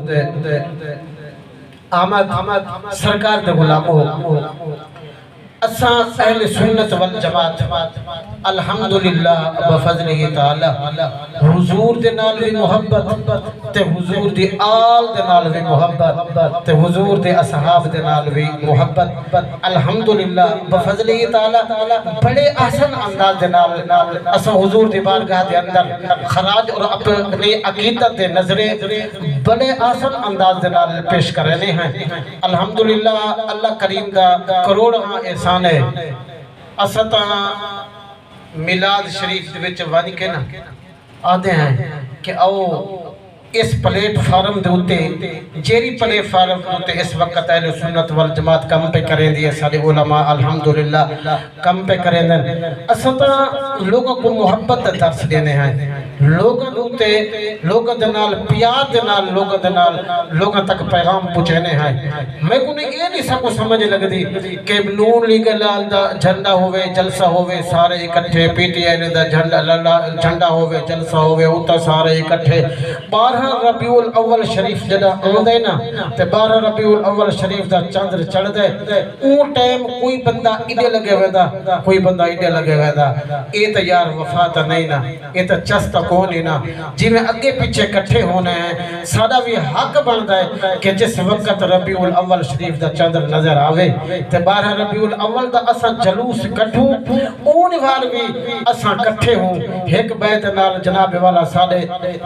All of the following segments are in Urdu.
دے آمد سرکار دے غلامو اساں اہل سنت والجماعت الحمدللہ بفضلہ تعالی حضور دے نال بھی محبت تے حضور دی آل دے نال بھی محبت تے حضور دے اصحاب دے نال بھی محبت الحمدللہ بفضلہ تعالی بڑے احسن انداز دے نال اساں حضور دی بارگاہ دے اندر خراج اور اپنی عقیدت دے نظرے بڑے احسن انداز دے نال پیش کر رہے ہیں الحمدللہ اللہ کریم دا کروڑاں احسان ہے اساں میلاد شریف دے وچ ون کے نا آدھے ہیں کہ او اس پلیٹ فارم دے ہوتے جیری پلیٹ فارم دے ہوتے اس وقت اہل سنت والجماعت کم پہ کریں دیئے سارے علماء الحمدللہ کم پہ کریں دیں اساں لوگوں کو محبت درس دینے ہیں لوگوں دوتے لوگوں دنال پیار دنال لوگوں تک پیغام پہنچانے ہیں میں کو نہیں یہ نہیں سب سمجھ لگ دی کہ نون لیگ لال دا جھنڈا ہوئے جلسہ ہوئے سارے اکٹھے پی ٹی آئی نے دا جھنڈا ہوئے جلسہ ہوئے اوتا سارے اکٹھے 12 ربیع الاول شریف جدا آندے نا تے 12 ربیع الاول شریف دا چاندر چڑھ دے اون ٹائم کوئی بندہ ایڈے لگے ویدا کوئی بندہ ایڈے لگے ویدا اے تا یار وفات نہیں نا اے تا چست کونی نا جی میں اگے پیچھے کٹھے ہونے ہیں سادہ بھی حق بن دائے کہ جس وقت ربیع الاول شریف دا چاندر نظر آوے تے 12 ربیع الاول دا اساں جلوس کٹھوں اون وار بھی اساں کٹھے ہوں ایک بیت نال جناب والا سادے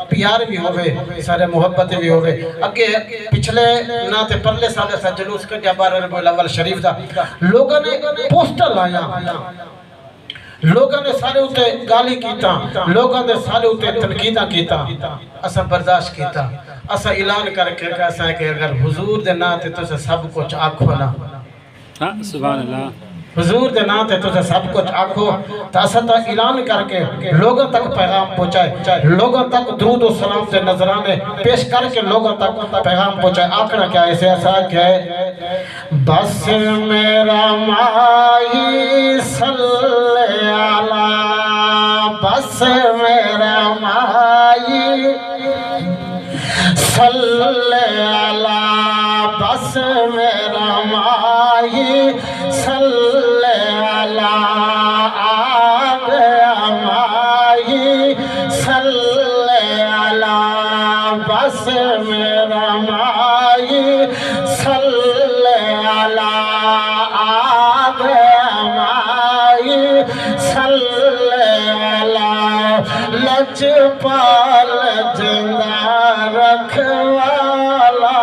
پیار بھی ہوئے سارے محبت بھی ہوئے اگے پچھلے نا تے پرلے سالے سا جلوس کر جا 12 ربیع الاول شریف دا لوگوں نے پوسٹر لایا لوگوں نے سارے ہوتے گالی کیتا لوگوں نے سارے ہوتے تنقیدہ کیتا اسا برداشت کیتا اسا اعلان کر کے کہا ہے کہ اگر حضور دے نا تے تو سے سب کچھ آنکھو نا سبحان اللہ حضور دے نا تے تو سے سب کچھ آنکھو تا اسا تا اعلان کر کے لوگوں تک پیغام پہنچائے لوگوں تک درود و سلام سے نظرانے پیش کر کے لوگوں تک پیغام پہنچائے آکھنا کیا اسے ایسا کہ بس میرا مائی صلی اللہ بس میرا مائی صلی اللہ بس میرا مائی صلی اللہ آ گیا مائی صلی اللہ بس میرا مائی صلی اللہ آ گیا مائی صلی اللہ لجپال زندہ رکھوالا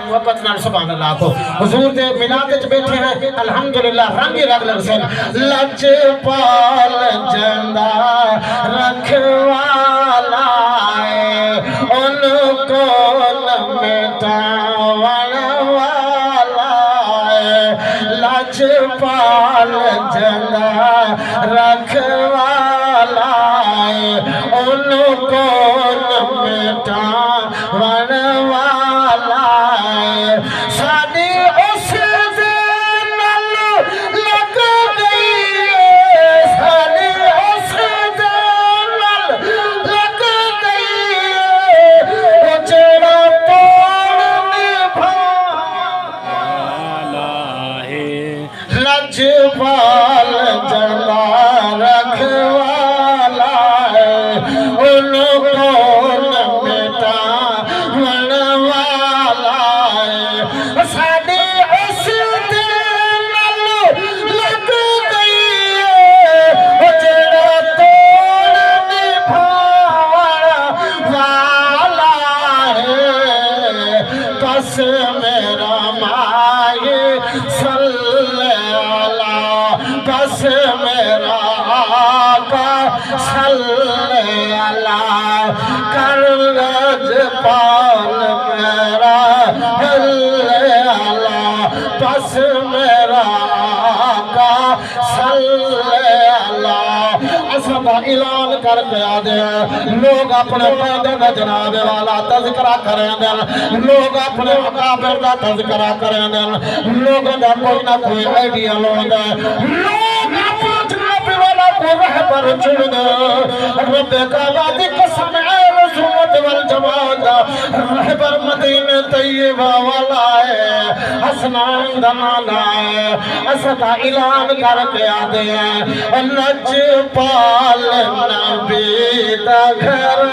محبت نال سبحان اللہ کو حضور دے میلاد وچ بیٹھے ہیں الحمدللہ رنگ رگ لگ سن لجپال زندہ رکھوالا ان کو مٹاون والا لجپال زندہ رکھوالا ان کو مٹاون والا سادی اس دن لگ گئی سادی اس دن لگ گئی اجڑا توڑنے لجپال زندہ رکھوالا ان کو مٹاون والا ساڈی اس دن لگ گئی اجڑا توڑنے والا بس میرا مائی صلی اللہ بس میرا آقا صلی اللہ کر لجپال میرا اللہ بس میرا آقا صلی اللہ اسبا اعلان کر دیا دے لوگ اپنے پیدے دا جناب والا تذکرہ کریں دیں لوگ اپنے مقابر دا تذکرہ کریں دیں لوگ دا کوئی نہ کوئی آئیڈیا لوگ لوگ اپنے جناب والا کو رہبر چڑھ دیں رب کا وعدی قسم اہل سنت والجماعت رہبر مدینہ طیبہ والا ہے حسنان دمانا ہے اسدا اعلان کر کے آدھے ہیں نج پال نبی دا گھر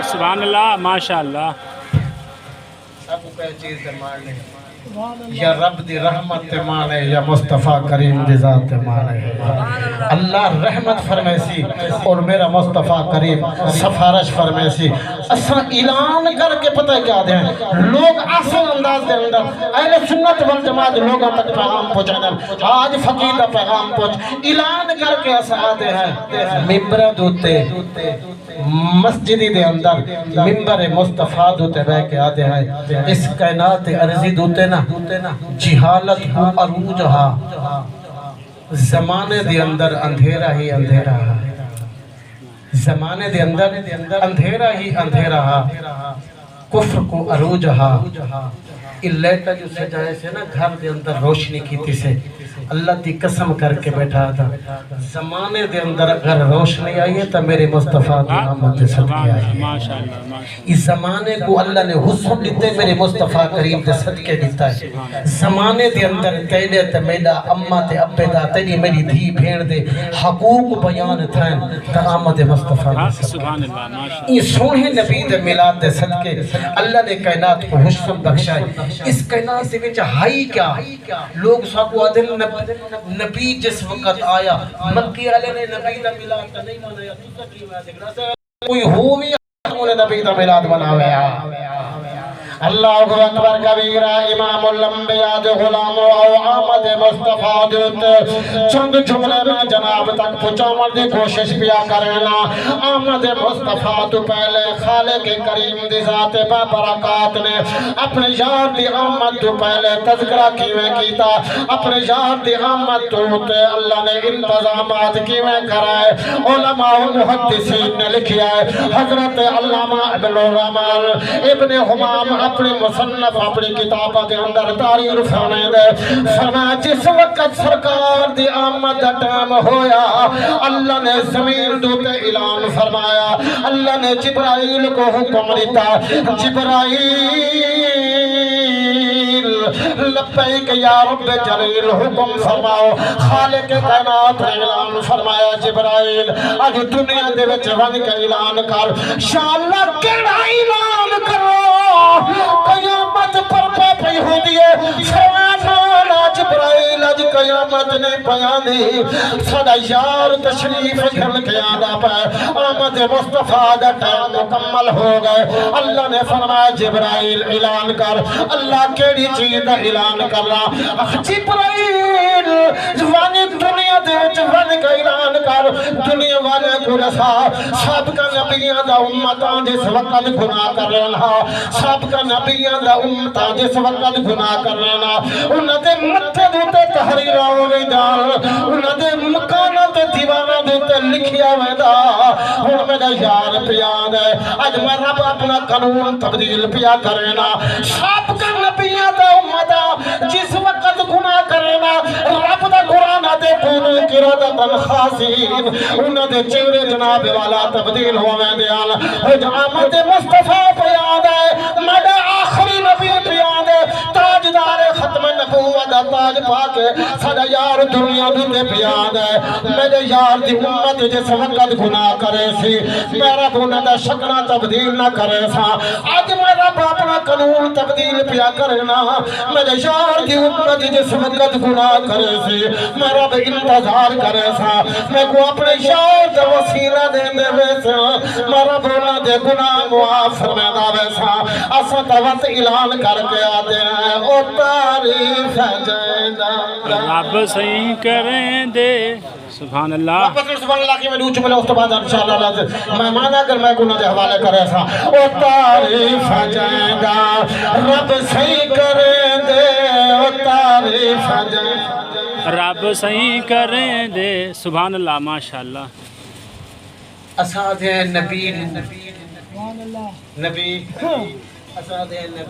سبحان اللہ ماشاء اللہ سب کو چیز سے مارنے یا رب دی رحمت تے مانے یا مصطفیٰ کریم دی ذات تے مانے اللہ رحمت فرمیسی اور میرا مصطفیٰ کریم سفارش فرمیسی اساں اعلان کر کے پتہ کیا دیں لوگ آسان انداز دے اندر اہل سنت والجماعت لوگوں تک پیغام پہنچا دیں آج فقیر دا پیغام پہنچ اعلان کر کے اساں آتے ہیں ممبر دوتے مسجدی دے اندر ممبر مصطفیٰ دوتے بے کے آتے ہیں اس کائنات عرضی دوتے نا جہالت کو عروج ہا زمانے دے اندر اندھیرا ہی اندھیرا ہا زمانے دے اندر اندھیرا ہی اندھیرا ہا کفر کو عروج ہا لیٹا جو سجائے سے نا گھر دے اندر روشنی کیتی سے اللہ دی قسم کر کے بیٹھا تھا زمانے دے اندر اگر روشنی آئی ہے تو میرے مصطفیٰ کی آمد صدقے آئی ہے اس زمانے کو اللہ نے حسن دیتے میرے مصطفیٰ کریم دے صدقے دیتا ہے زمانے دے اندر تیلے تے میڈا اممہ تے ابے دا تیلی میری دھی بھیڑ دے حقوق بیان تھائن تا آمد مصطفیٰ دے صدقے یہ سونے نبی دے ملاد دے صدقے اللہ نے کائنات کو حسن بخشائے اس کائنات سے وچ ہائی کیا لوگ ساکو آدھن نبی جس وقت آیا مکی علیہ نے نبی دا ملاد تا نہیں منایا کوئی ہوئی انہوں نے نبی دا ملاد مناویا اللہ اکبر کبیرہ امام الانبیاء دے غلام او آمد مصطفیٰ دیت چند جملے میں جناب تک پہنچاون دی کوشش پیا کرنا آمد مصطفیٰ تو پہلے خالق کریم دی ذات بابرکات نے اپنے یار دی آمد تو پہلے تذکرہ کیویں کیتا اپنے یار دی آمد تو اللہ نے انتظامات کیویں کرائے علماء محدثین نے لکھیا ہے حضرت علامہ ابن الرحمن ابن حمام اپنے مصنف اپنی کتابہ کے اندر تاریخ فرمائے دے فرمایا جس وقت سرکار دی آمد ٹائم ہویا اللہ نے زمین دوتے اعلان فرمایا اللہ نے جبرائیل کو حکم دیتا جبرائیل لبیک یا رب جلیل حکم فرماؤ خالق کائنات نے اعلان فرمایا جبرائیل آج دنیا دے وچ ون کے اعلان کر انشاءاللہ کیڑا اعلان کرو قیامت پر پی ہو دیئے فرمانا جبرائیل اج قیامت نے بیانی سادہ یار تشریف گھر کے آدھا پہ آمد مصطفیٰ دا ٹائم مکمل ہو گئے اللہ نے فرمایا جبرائیل اعلان کر اللہ کیڑی چیز دا اعلان کر رہا جبرائیل جوانی دنیا دے جوانی کا اعلان کر دنیا والے کو رسا سابقہ نبیاں دا امتاں جس وقت گناہ کر رہا سابقہ نبیاں دا امتاں جس وقت گناہ کر رہا انہاں دے متھے دوتے تحریر ہوئی دار انہاں دے مکانہ تے دیوانہ دوتے لکھیا ہوئی دا ہون میرا یار پیاد ہے آج میں رب اپنا قانون تبدیل پیا کرنا سابقہ نبیاں دا امتاں جس وقت گناہ کرنا رب دا قرآن دے کونو کرادتاً خاصین انہاں دے چہرے جناب والا تبدیل ہوئے دیال آمد مصطفیٰ پیاد ہے میرے آخری نبی پیاد ہے تاجدار ختم نبوت تاج پاک سادہ یار دنیا دے پیاد ہے میرے یار دی امت جس وقت گناہ کرے سی میرا گناہ دا شکنا تبدیل نہ کرے سا آج میرا اپنا قانون تبدیل پیا کرنا میرے یار دی امت جس وقت گناہ کرے سی میرا بھی انتظار کرے سا میں کو اپنے یار دا وسیلہ دینے ویسا میرا بولا دے گناہ معاف فرمیدہ ویسا اسا توت اعلان کر کے آتے ہیں او تعریف ہے جائدہ رب صحیح کریں دے سبحان اللہ سبحان اللہ کی میں دوچ ملے اس تو بعد انشاءاللہ میں مانا کر میں گناہ دے حوالے کرے سا او تعریف ہے جائدہ رب صحیح کریں دے او تعریف ہے جائدہ رب صحیح کریں دے سبحان اللہ ماشاءاللہ اساد نبی نبی اساد نبی